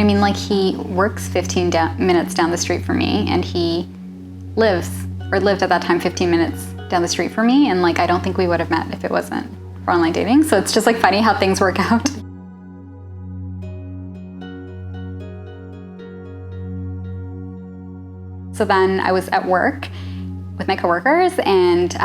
I mean, like, he works 15 minutes down the street from me, and he lived at that time 15 minutes down the street from me, and like, I don't think we would have met if it wasn't for online dating. So it's just like funny how things work out. So then I was at work with my coworkers, and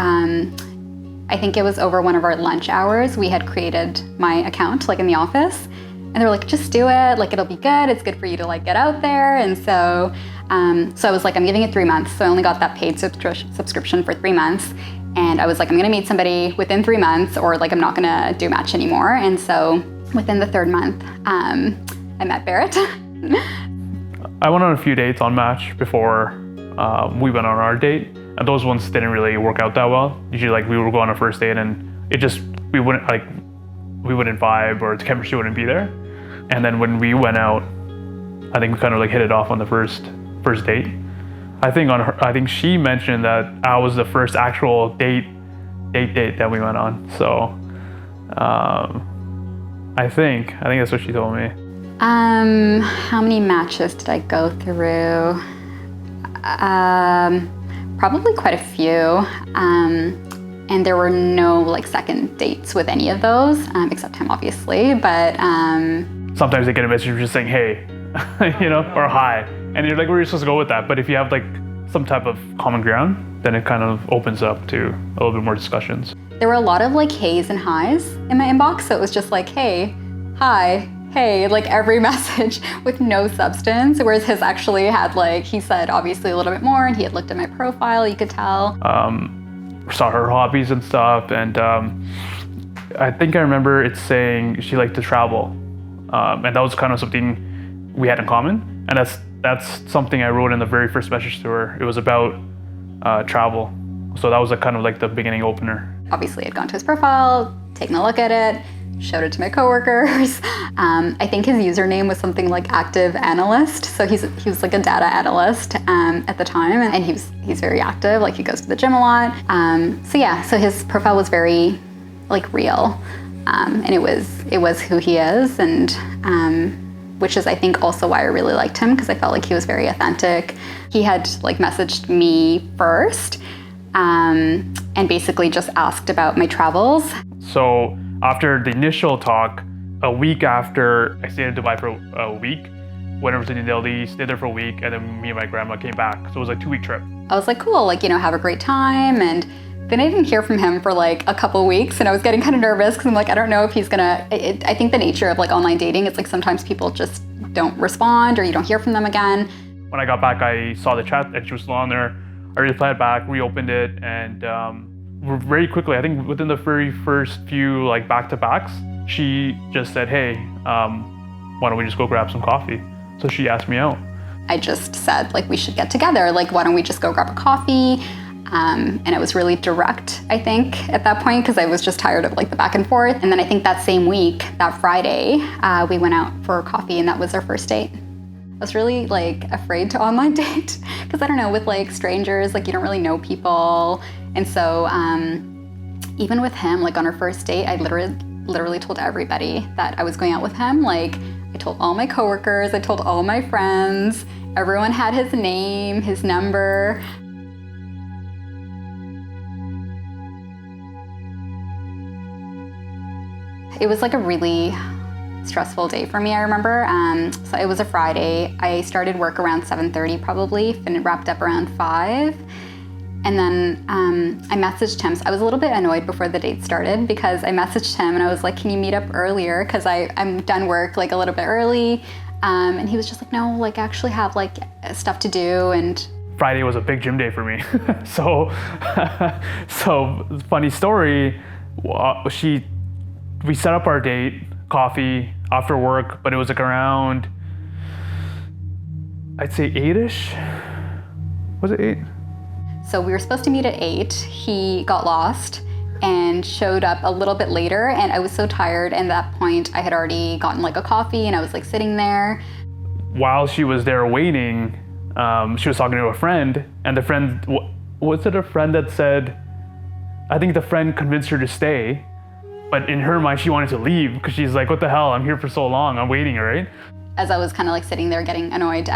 I think it was over one of our lunch hours. We had created my account, like in the office, and they were like, just do it, like it'll be good. It's good for you to like get out there. And so I was like, I'm giving it 3 months. So I only got that paid subscription for 3 months. And I was like, I'm gonna meet somebody within 3 months, or like I'm not gonna do Match anymore. And so within the third month, I met Bharat. I went on a few dates on Match before we went on our date, and those ones didn't really work out that well. Usually, like, we would go on a first date and we wouldn't vibe, or the chemistry wouldn't be there. And then when we went out, I think we kind of like hit it off on the first date. I think she mentioned that I was the first actual date that we went on. So I think that's what she told me. How many matches did I go through? Probably quite a few. And there were no like second dates with any of those, except him, obviously. But sometimes they get a message just saying, hey, or hi. And you're like, where are you supposed to go with that? But if you have like some type of common ground, then it kind of opens up to a little bit more discussions. There were a lot of like heys and highs in my inbox. So it was just like, hey, hi, hey, like every message with no substance. Whereas his actually had like, he said obviously a little bit more, and he had looked at my profile, you could tell. Saw her hobbies and stuff. And I think I remember it saying she liked to travel. And that was kind of something we had in common. And that's something I wrote in the very first message to her. It was about travel. So that was kind of like the beginning opener. Obviously I'd gone to his profile, taken a look at it, showed it to my coworkers. I think his username was something like active analyst. So he was like a data analyst at the time, and he's very active. Like, he goes to the gym a lot. So his profile was very like real, and it was who he is, and which is I think also why I really liked him, because I felt like he was very authentic. He had like messaged me first, and basically just asked about my travels. So after the initial talk, a week after, I stayed in Dubai for a week, went over to New Delhi, stayed there for a week, and then me and my grandma came back. So it was like a 2-week trip. I was like, cool, like, have a great time. And then I didn't hear from him for like a couple weeks, and I was getting kind of nervous because I'm like, I don't know if he's gonna, I think the nature of like online dating, it's like sometimes people just don't respond, or you don't hear from them again. When I got back, I saw the chat and she was still on there. I replied back, reopened it, and very quickly, I think within the very first few like back-to-backs, she just said, hey, why don't we just go grab some coffee? So she asked me out. I just said, like, we should get together. Like, why don't we just go grab a coffee? And it was really direct, I think, at that point, because I was just tired of like the back and forth. And then I think that same week, that Friday, we went out for coffee, and that was our first date. I was really like afraid to online date, because I don't know, with like strangers, like you don't really know people. And so even with him, like on our first date, I literally told everybody that I was going out with him. Like, I told all my coworkers, I told all my friends, everyone had his name, his number. It was like a really stressful day for me, I remember. So it was a Friday. I started work around 7:30 probably, and it wrapped up around 5. And then I messaged him. So I was a little bit annoyed before the date started, because I messaged him and I was like, can you meet up earlier? Because I'm done work like a little bit early. And he was just like, no, like I actually have like stuff to do. And Friday was a big gym day for me. So funny story, we set up our date, coffee, after work, but it was like around, I'd say 8-ish. Was it 8? So we were supposed to meet at 8. He got lost and showed up a little bit later, and I was so tired, and at that point I had already gotten like a coffee, and I was like sitting there. While she was there waiting, she was talking to a friend, and the friend, was it a friend that said, I think the friend convinced her to stay, but in her mind she wanted to leave, because she's like, what the hell, I'm here for so long, I'm waiting, right? As I was kind of like sitting there getting annoyed,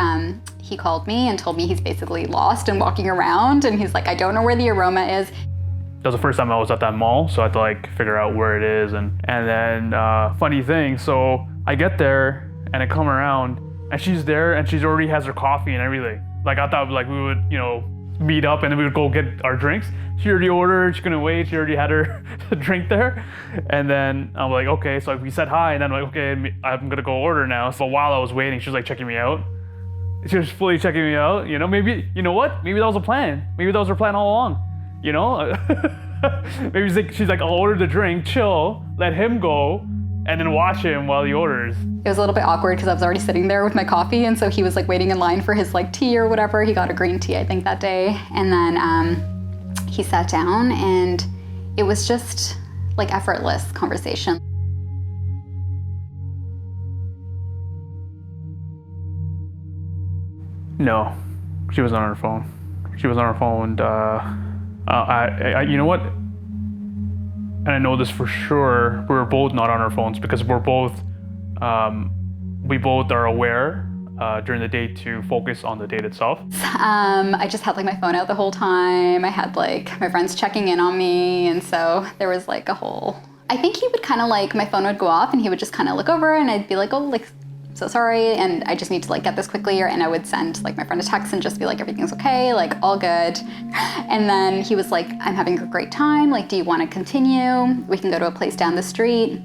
he called me and told me he's basically lost and walking around, and he's like, I don't know where the aroma is. That was the first time I was at that mall, so I had to like figure out where it is. And then funny thing, so I get there and I come around and she's there and she's already has her coffee and everything. Like I thought like we would, meet up and then we would go get our drinks. She already ordered, she couldn't wait, she already had her drink there. And then I'm like, okay, so we said hi and then I'm like, okay, I'm gonna go order now. So while I was waiting, she was like checking me out. She was fully checking me out, maybe, you know what? Maybe that was a plan. Maybe that was her plan all along, Maybe she's like, I'll order the drink, chill, let him go, and then watch him while he orders. It was a little bit awkward because I was already sitting there with my coffee, and so he was like waiting in line for his like tea or whatever. He got a green tea, I think, that day. And then he sat down and it was just like effortless conversation. No, she was on her phone. She was on her phone. I you know what? And I know this for sure. We were both not on our phones because we both are aware during the date to focus on the date itself. I just had like my phone out the whole time. I had like my friends checking in on me, and so there was like a whole. I think he would kind of like my phone would go off, and he would just kind of look over, and I'd be like, oh, like. So sorry, and I just need to like get this quickly, and I would send like my friend a text and just be like, everything's okay, like all good. And then he was like, I'm having a great time, like do you want to continue? We can go to a place down the street.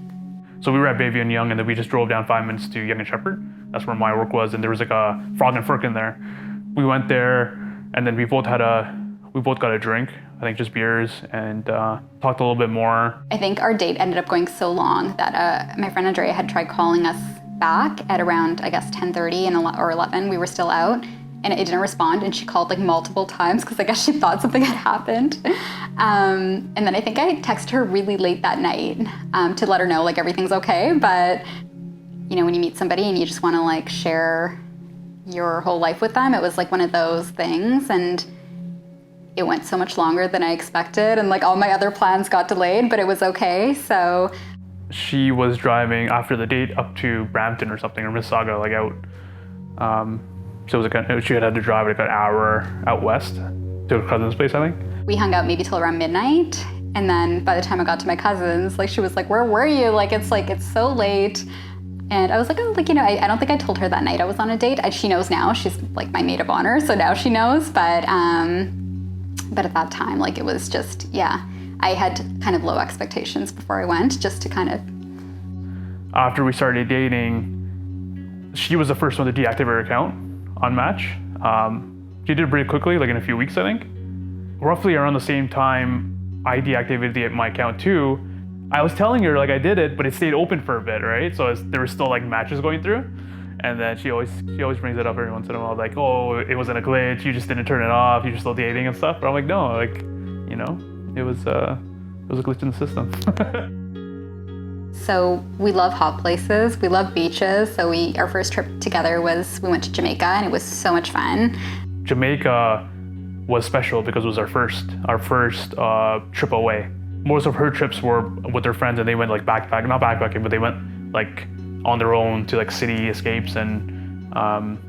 So we were at Bayview and Yonge, and then we just drove down 5 minutes to Yonge and Shepherd. That's where my work was, and there was like a Frog and Firkin there. We went there, and then we both got a drink, I think just beers, and talked a little bit more. I think our date ended up going so long that my friend Andrea had tried calling us back at around, I guess, 10:30 or 11. We were still out, and it didn't respond, and she called like multiple times because I guess she thought something had happened. And then I think I texted her really late that night to let her know like everything's okay. But when you meet somebody and you just want to like share your whole life with them, it was like one of those things, and it went so much longer than I expected, and like all my other plans got delayed, but it was okay. So she was driving after the date up to Brampton or something, or Mississauga, like out. So it was she had to drive like an hour out west to her cousin's place, I think. We hung out maybe till around midnight, and then by the time I got to my cousin's, like she was like, where were you? Like it's so late. And I was like, oh, like, I don't think I told her that night I was on a date. She knows now, she's like my maid of honor, so now she knows, but at that time, like it was just, yeah. I had kind of low expectations before I went, just to kind of. After we started dating, she was the first one to deactivate her account on Match. She did it pretty quickly, like in a few weeks, I think. Roughly around the same time, I deactivated my account too. I was telling her like I did it, but it stayed open for a bit, right? So there were still like matches going through. And then she always brings it up every once in a while, like, oh, it wasn't a glitch, you just didn't turn it off, you're still dating and stuff. But I'm like, no, like, it was a glitch in the system. So we love hot places, we love beaches. So our first trip together we went to Jamaica, and it was so much fun. Jamaica was special because it was our first trip away. Most of her trips were with her friends, and they went like not backpacking, but they went like on their own to like city escapes and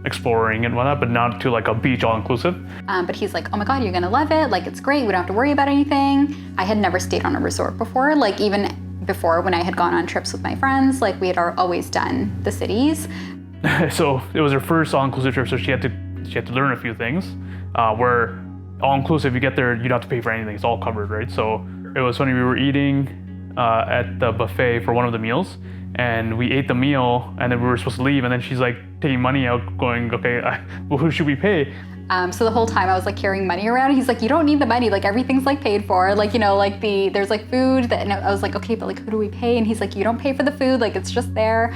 exploring and whatnot, but not to like a beach all-inclusive. But he's like, oh my God, you're gonna love it. Like, it's great, we don't have to worry about anything. I had never stayed on a resort before. Like, even before when I had gone on trips with my friends, like we had always done the cities. So it was her first all-inclusive trip, so she had to learn a few things. Where all-inclusive, you get there, you don't have to pay for anything, it's all covered, right? So it was funny, we were eating at the buffet for one of the meals, and we ate the meal, and then we were supposed to leave, and then she's like taking money out, going, okay, well, who should we pay? So the whole time I was like carrying money around, and he's like, you don't need the money, like everything's like paid for, like, like there's like food, and I was like, okay, but like who do we pay? And he's like, you don't pay for the food, like it's just there.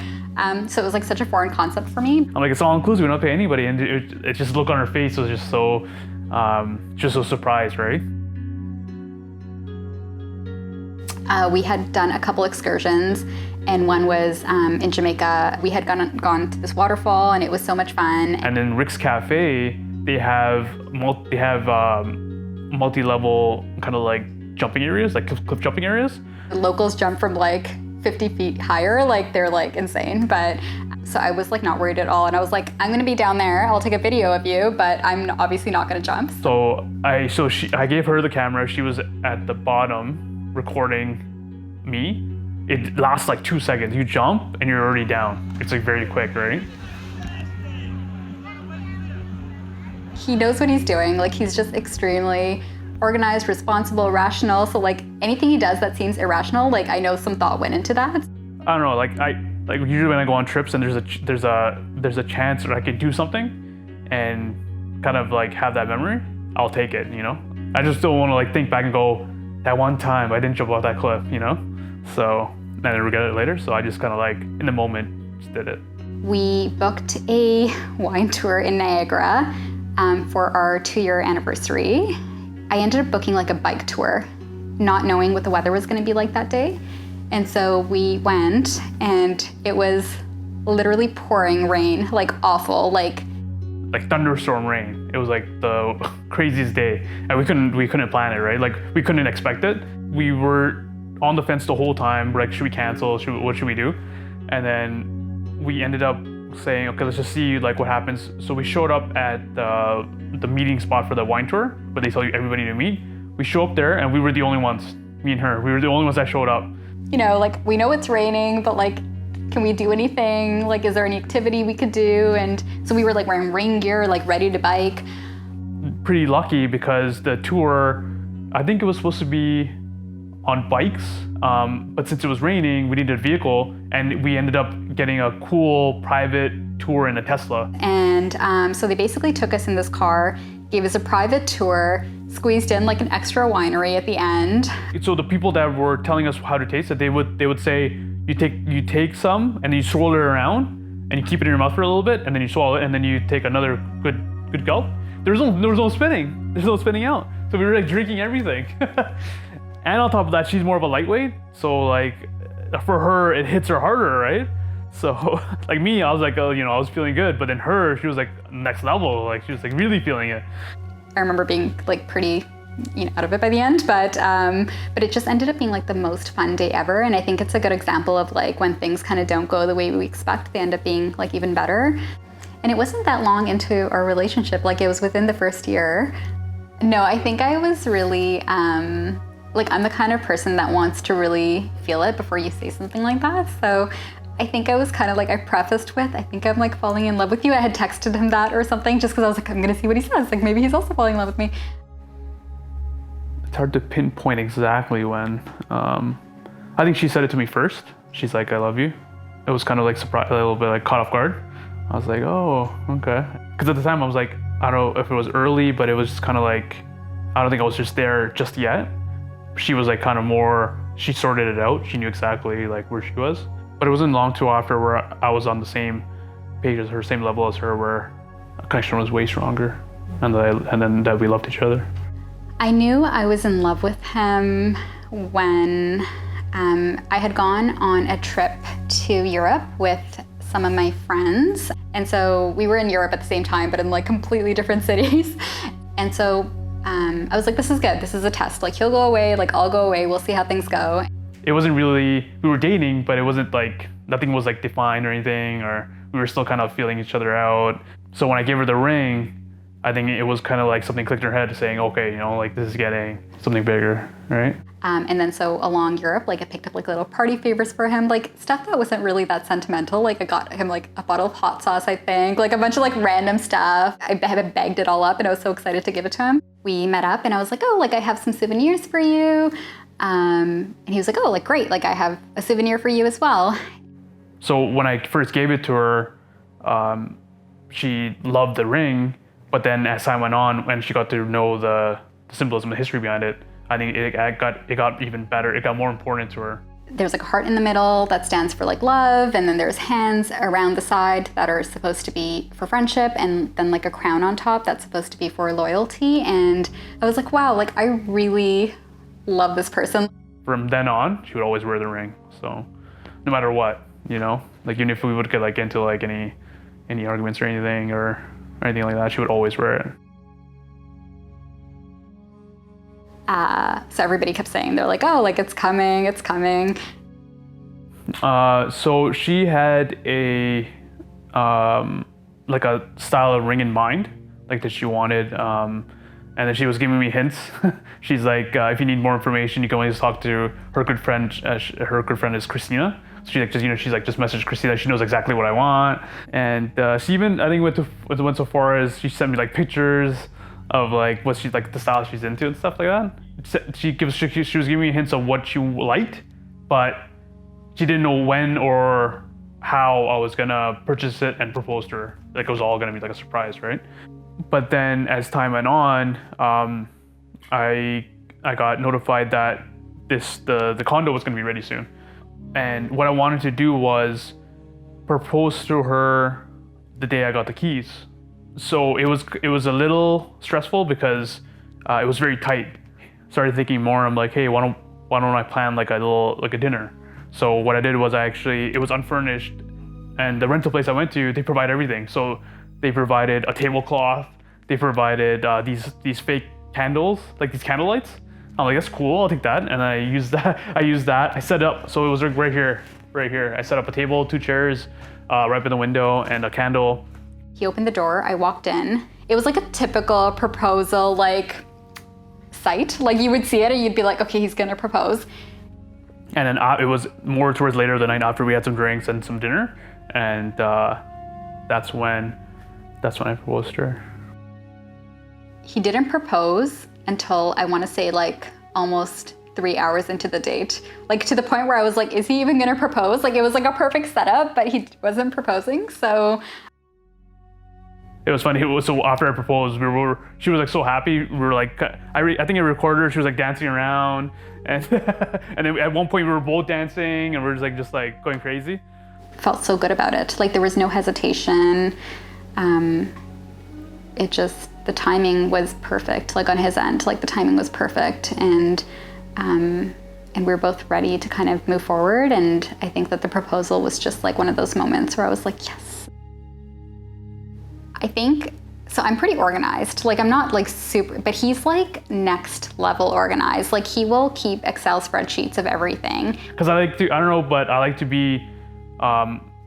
So it was like such a foreign concept for me. I'm like, it's all inclusive, we don't pay anybody, and it just look on her face was just so surprised, right? We had done a couple excursions, and one was in Jamaica. We had gone to this waterfall, and it was so much fun. And in Rick's Cafe, they have multi-level kind of like jumping areas, like cliff jumping areas. The locals jump from like 50 feet higher, like they're like insane. But So I was like not worried at all. And I was like, I'm gonna be down there. I'll take a video of you, but I'm obviously not gonna jump. So I gave her the camera. She was at the bottom recording me. It lasts like 2 seconds. You jump and you're already down. It's like very quick, right? He knows what he's doing. Like he's just extremely organized, responsible, rational. So like anything he does that seems irrational, like I know some thought went into that. I don't know, like usually when I go on trips and there's a chance that I could do something and kind of like have that memory, I'll take it, you know? I just don't want to like think back and go, that one time I didn't jump off that cliff, you know? So I regret it later. So I just kind of like in the moment just did it. We booked a wine tour in Niagara for our 2-year anniversary. I ended up booking like a bike tour, not knowing what the weather was going to be like that day. And so we went and it was literally pouring rain, like awful, like thunderstorm rain. It was like the craziest day, and we couldn't plan it, right? Like we couldn't expect it. We were on the fence the whole time. We're like, should we cancel? What should we do? And then we ended up saying, okay, let's just see like what happens. So we showed up at the meeting spot for the wine tour, where they tell you everybody to meet. We show up there, and we were the only ones. Me and her, we were the only ones that showed up. You know, like we know it's raining, but like, can we do anything? Like, is there any activity we could do? And so we were like wearing rain gear, like ready to bike. Pretty lucky because the tour, I think it was supposed to be on bikes, but since it was raining, we needed a vehicle, and we ended up getting a cool private tour in a Tesla. And so they basically took us in this car, gave us a private tour, squeezed in like an extra winery at the end. So the people that were telling us how to taste it, they would say, you take some and you swirl it around and you keep it in your mouth for a little bit, and then you swallow it, and then you take another good gulp. There was no spinning. There's no spinning out. So we were like drinking everything. And on top of that, she's more of a lightweight. So like for her, it hits her harder, right? So like me, I was like, oh, you know, I was feeling good. But then her, she was like next level. Like she was like really feeling it. I remember being like pretty, you know, out of it by the end, but it just ended up being like the most fun day ever. And I think it's a good example of like when things kind of don't go the way we expect, they end up being like even better. And it wasn't that long into our relationship. Like it was within the first year. No, I think I was really, like I'm the kind of person that wants to really feel it before you say something like that. So I think I was kind of like, I prefaced with, I think I'm like falling in love with you. I had texted him that or something just because I was like, I'm gonna see what he says. Like maybe he's also falling in love with me. It's hard to pinpoint exactly when. I think she said it to me first. She's like, I love you. It was kind of like surprised, a little bit like caught off guard. I was like, oh, okay. Because at the time I was like, I don't know if it was early, but it was just kind of like, I don't think I was just there just yet. She was like kind of more, she sorted it out. She knew exactly like where she was. But it wasn't long too after where I was on the same page as her, same level as her, where a connection was way stronger, and then that we loved each other. I knew I was in love with him when I had gone on a trip to Europe with some of my friends. And so we were in Europe at the same time, but in like completely different cities. And so I was like, this is good. This is a test. Like he'll go away, like I'll go away. We'll see how things go. It wasn't really, we were dating, but it wasn't like, nothing was like defined or anything, or we were still kind of feeling each other out. So when I gave her the ring, I think it was kind of like something clicked in her head saying, okay, you know, like this is getting something bigger, right? And then so along Europe, like I picked up like little party favors for him, like stuff that wasn't really that sentimental. Like I got him like a bottle of hot sauce, I think, like a bunch of like random stuff. I bagged it all up and I was so excited to give it to him. We met up and I was like, oh, like I have some souvenirs for you. And he was like, oh, like great, like I have a souvenir for you as well. So when I first gave it to her, she loved the ring, but then as time went on and she got to know the symbolism, the history behind it, I think it got even better. It got more important to her. There's like a heart in the middle that stands for like love, and then there's hands around the side that are supposed to be for friendship, and then like a crown on top that's supposed to be for loyalty. And I was like, wow, like I really love this person. From then on, she would always wear the ring. So no matter what, you know, like even if we would get like into like any arguments or anything or anything like that, she would always wear it. So everybody kept saying, they're like, oh, like it's coming, it's coming. So she had a like a style of ring in mind, like that she wanted. And then she was giving me hints. She's like, if you need more information, you can always talk to her good friend. Her good friend is Christina. So she's like, just message Christina. She knows exactly what I want. And she even, I think, went so far as she sent me like pictures of like what she's like, the style she's into and stuff like that. She was giving me hints of what she liked, but she didn't know when or how I was gonna purchase it and propose to her. Like it was all gonna be like a surprise, right? But then as time went on, I got notified that the condo was gonna be ready soon. And what I wanted to do was propose to her the day I got the keys. So it was a little stressful because it was very tight. Started thinking more. I'm like, hey, why don't I plan like a dinner? So what I did was it was unfurnished, and the rental place I went to, they provide everything. So they provided a tablecloth. They provided these fake candles, like these candle lights. I'm like, that's cool. I'll take that. And I used that. I set up. So it was right here. I set up a table, 2 chairs, right by the window, and a candle. He opened the door. I walked in. It was like a typical proposal like site. Like you would see it, and you'd be like, okay, he's gonna propose. And then it was more towards later the night after we had some drinks and some dinner, and that's when I proposed to her. He didn't propose until I want to say like almost 3 hours into the date. Like to the point where I was like, is he even gonna propose? Like it was like a perfect setup, but he wasn't proposing. So it was funny. So after I proposed, she was like so happy. We were like, I think I recorded her. She was like dancing around, and and then at one point we were both dancing, and we were just like going crazy. Felt so good about it. Like there was no hesitation. The timing was perfect. Like on his end, like the timing was perfect, and we were both ready to kind of move forward. And I think that the proposal was just like one of those moments where I was like, yes. I think, so I'm pretty organized. Like I'm not like super, but he's like next level organized. Like he will keep Excel spreadsheets of everything. Because I like to be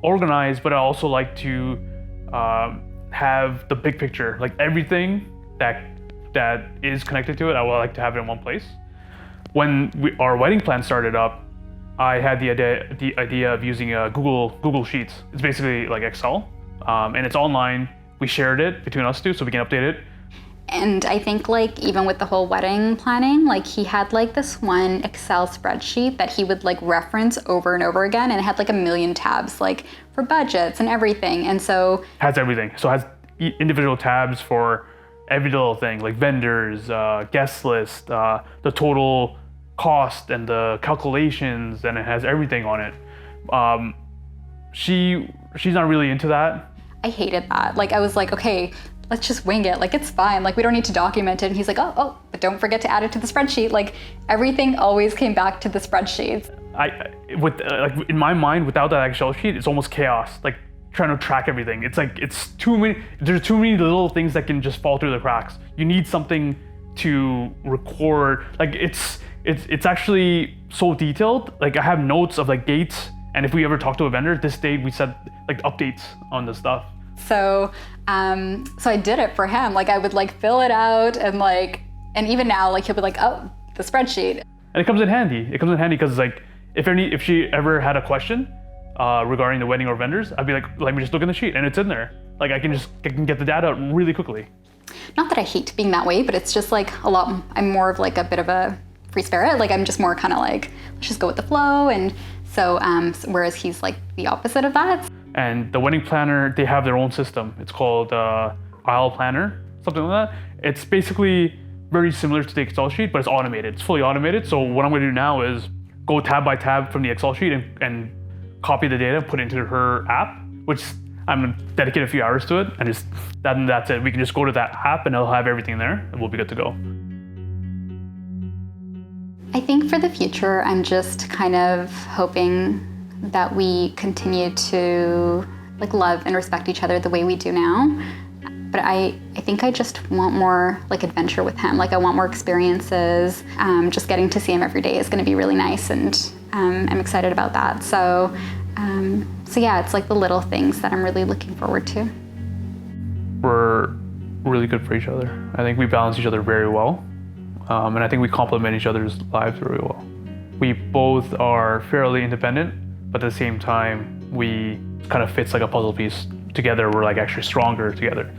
organized, but I also like to have the big picture, like everything that is connected to it. I would like to have it in one place. When our wedding plan started up, I had the idea of using Google Sheets. It's basically like Excel, and it's online. We shared it between us two so we can update it. And I think like even with the whole wedding planning, like he had like this one Excel spreadsheet that he would like reference over and over again, and it had like a million tabs like for budgets and everything. And so has everything. So it has individual tabs for every little thing, like vendors, guest list, the total cost and the calculations, and it has everything on it. She's not really into that. I hated that. Like I was like, okay, let's just wing it. Like it's fine. Like we don't need to document it. And he's like, oh, but don't forget to add it to the spreadsheet. Like everything always came back to the spreadsheets. Like in my mind, without that Excel sheet, it's almost chaos. Like trying to track everything. It's like it's too many. There's too many little things that can just fall through the cracks. You need something to record. Like it's actually so detailed. Like I have notes of like dates, and if we ever talk to a vendor, this date we set like updates on the stuff. So I did it for him. Like I would like fill it out and even now like he'll be like, oh, the spreadsheet. And it comes in handy. It comes in handy because like if she ever had a question regarding the wedding or vendors, I'd be like, let me just look in the sheet and it's in there. Like I can get the data really quickly. Not that I hate being that way, but it's just like I'm more of like a bit of a free spirit. Like I'm just more kind of like, let's just go with the flow. And so whereas he's like the opposite of that. And the wedding planner, they have their own system. It's called Aisle Planner, something like that. It's basically very similar to the Excel sheet, but it's automated. It's fully automated. So what I'm gonna do now is go tab by tab from the Excel sheet and copy the data, put it into her app, which I'm gonna dedicate a few hours to it, and that's it. We can just go to that app and it'll have everything there, and we'll be good to go. I think for the future, I'm just kind of hoping that we continue to like love and respect each other the way we do now. But I think I just want more like adventure with him. Like I want more experiences. Just getting to see him every day is gonna be really nice, and I'm excited about that. So So yeah, it's like the little things that I'm really looking forward to. We're really good for each other. I think we balance each other very well. And I think we complement each other's lives very well. We both are fairly independent, but at the same time, we kind of fits like a puzzle piece together. We're like actually stronger together.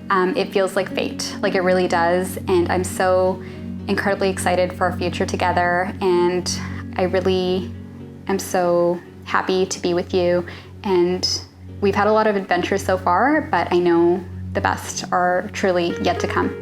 It feels like fate, like it really does. And I'm so incredibly excited for our future together. And I really am so happy to be with you. And we've had a lot of adventures so far, but I know the best are truly yet to come.